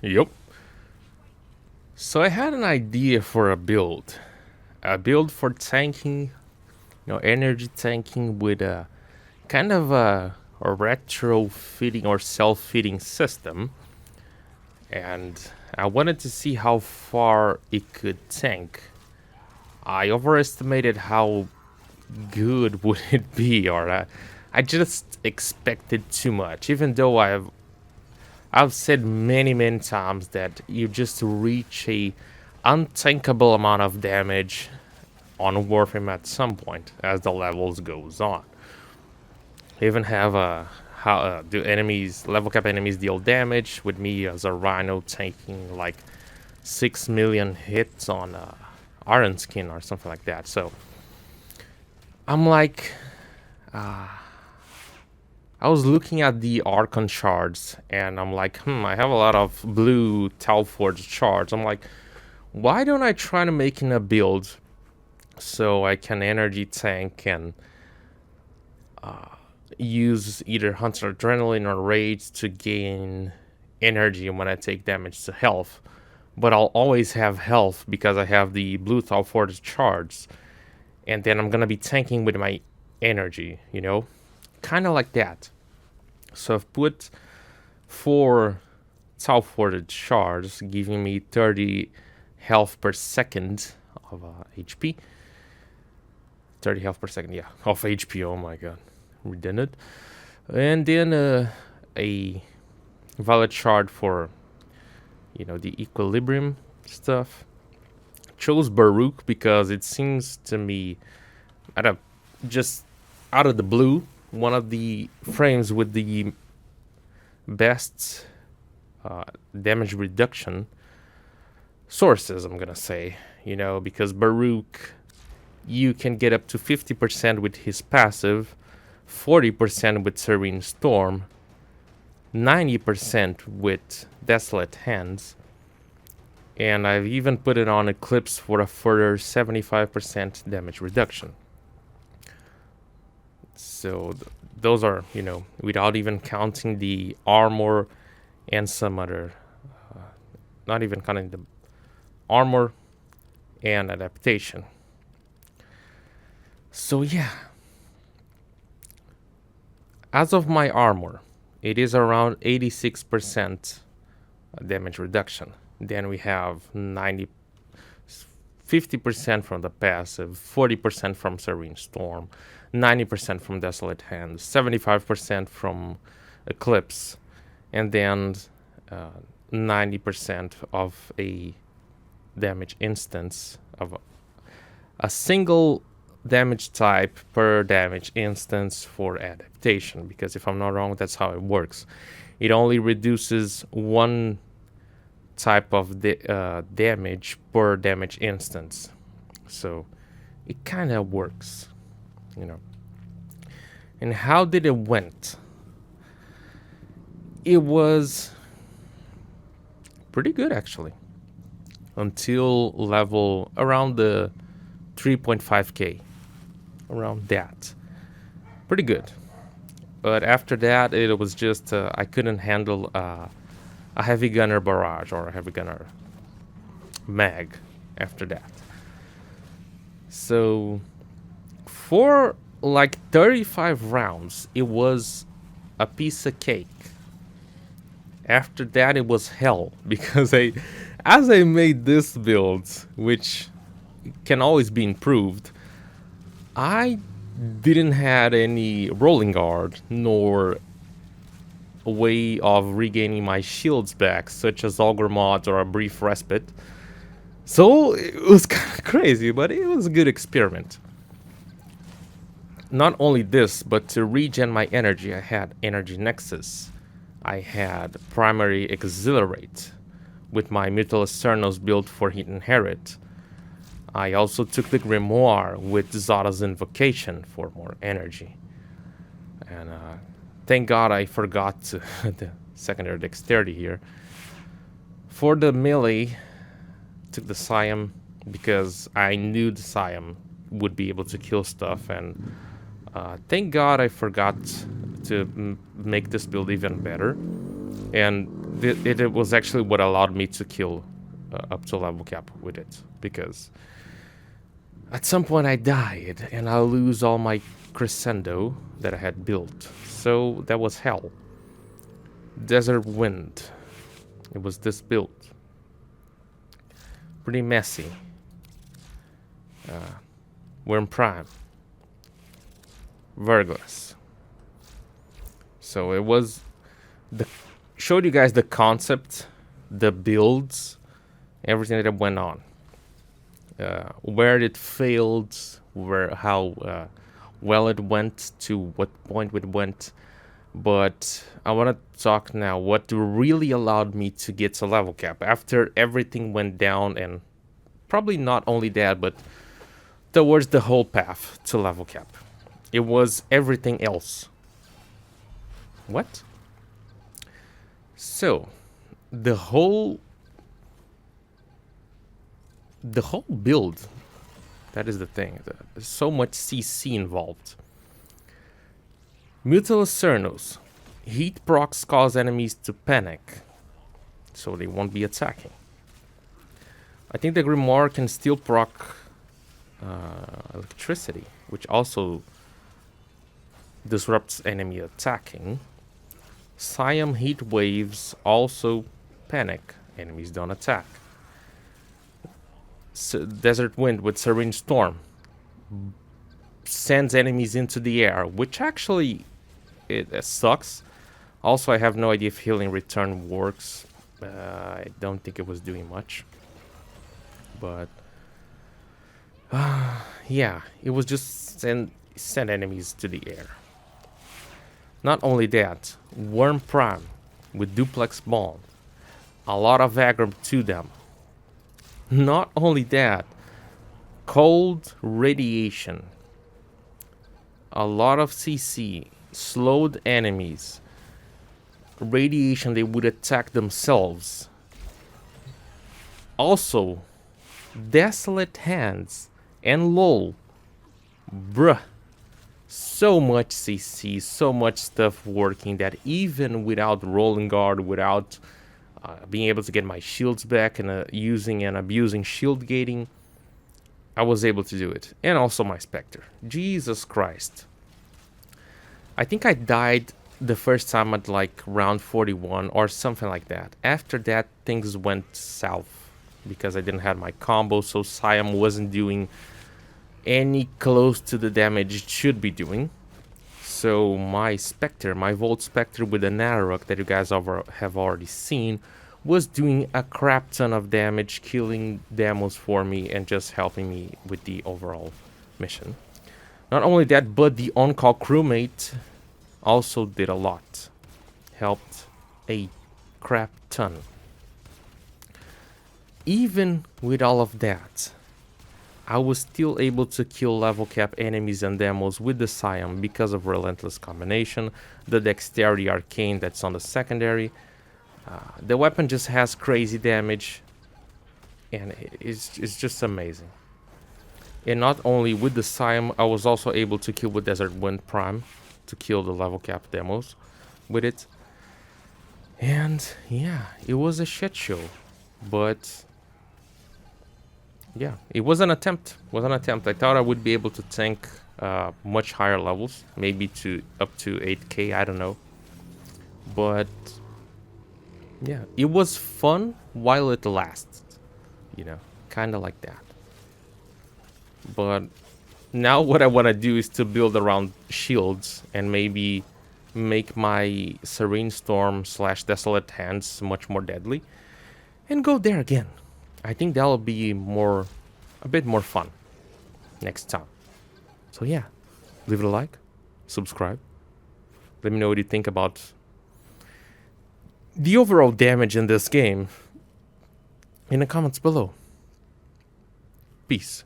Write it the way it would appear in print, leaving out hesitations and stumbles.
Yup. So I had an idea for a build for tanking, energy tanking with a kind of a retrofitting or self-fitting system, and I wanted to see how far it could tank. I overestimated how good would it be, or I just expected too much. Even though I've said many times that you just reach a unthinkable amount of damage on Warframe at some point as the levels goes on. Even have how do enemies level cap enemies deal damage with me as a Rhino taking like 6 million hits on Iron Skin or something like that. So I'm like, I was looking at the Archon shards, and I'm like, I have a lot of blue Talforge shards. I'm like, why don't I try to make in a build so I can energy tank and use either Hunter Adrenaline or Rage to gain energy when I take damage to health. But I'll always have health because I have the blue Talforge shards. And then I'm going to be tanking with my energy, Kind of like that. So I've put 4 Talforge shards, giving me 30 health per second of HP. 30 health per second, yeah, of HP, oh my god. Redundant. And then a valid shard for, the equilibrium stuff. Chose Baruch because it seems to me, just out of the blue, one of the frames with the best damage reduction sources, I'm gonna say, because Baruch, you can get up to 50% with his passive, 40% with Serene Storm, 90% with Desolate Hands, and I've even put it on Eclipse for a further 75% damage reduction. So those are, without even counting the armor and some other, not even counting the armor and adaptation. So yeah, as of my armor, it is around 86% damage reduction. Then we have 50% from the passive, 40% from Serene Storm, 90% from Desolate Hands, 75% from Eclipse, and then 90% of a damage instance of a single damage type per damage instance for adaptation. Because if I'm not wrong, that's how it works. It only reduces one type of damage per damage instance, so it kind of works, And how did it went? It was pretty good actually, until level around the 3.5k, around that. Pretty good. But after that, it was just I couldn't handle a heavy gunner barrage or a heavy gunner mag after that. So for like 35 rounds, it was a piece of cake. After that, it was hell, because as I made this build, which can always be improved, I didn't have any rolling guard nor a way of regaining my shields back, such as augur mods or a brief respite. So it was kind of crazy, but it was a good experiment. Not only this, but to regen my energy, I had Energy Nexus. I had Primary Exhilarate with my Mutual Cernos built for Inherit. I also took the Grimoire with Zada's Invocation for more energy. And thank God I forgot the secondary dexterity here. For the melee, took the Siam because I knew the Siam would be able to kill stuff, and thank God I forgot to make this build even better. And It was actually what allowed me to kill up to level cap with it, because at some point I died and I lose all my crescendo that I had built. So that was hell. Desert Wind. It was this build. Pretty messy. Worm Prime. Verglas. So it was showed you guys the concept, the builds, everything that went on. Where it failed, how well it went, to what point it went. But I want to talk now what really allowed me to get to level cap after everything went down, and probably not only that, but towards the whole path to level cap. It was everything else. What? So, the whole build, that is the thing. There's so much CC involved. Mutilus Cernos. Heat procs cause enemies to panic, so they won't be attacking. I think the Grimoire can still proc electricity, which also disrupts enemy attacking. Siam heat waves also panic. Enemies don't attack. Desert Wind with Serene Storm sends enemies into the air, which actually it sucks. Also, I have no idea if Healing Return works. I don't think it was doing much. But yeah, it was just send enemies to the air. Not only that, Worm Prime with Duplex Bomb. A lot of aggro to them. Not only that, Cold Radiation. A lot of CC, slowed enemies. Radiation, they would attack themselves. Also, Desolate Hands and LOL. Bruh. So much CC, so much stuff working that even without Rolling Guard, without being able to get my shields back and using and abusing shield gating, I was able to do it. And also my Spectre. Jesus Christ. I think I died the first time at like round 41 or something like that. After that, things went south because I didn't have my combo, so Siam wasn't doing any close to the damage it should be doing. So my Spectre, my Volt Spectre with the Narrock that you guys have already seen, was doing a crap ton of damage, killing demos for me and just helping me with the overall mission. Not only that, but the on-call crewmate also did a lot. Helped a crap ton. Even with all of that, I was still able to kill level cap enemies and demos with the Siam because of Relentless Combination, the Dexterity Arcane that's on the secondary. The weapon just has crazy damage, and it's just amazing. And not only with the Siam, I was also able to kill with Desert Wind Prime to kill the level cap demos with it. And yeah, it was a shit show, but yeah, it was an attempt. I thought I would be able to tank much higher levels, maybe to up to 8k, I don't know. But yeah, it was fun while it lasted, you know, kind of like that. But now what I want to do is to build around shields and maybe make my Serene Storm / Desolate Hands much more deadly and go there again. I think that'll be a bit more fun next time. So yeah, leave it a like, subscribe. Let me know what you think about the overall damage in this game in the comments below. Peace.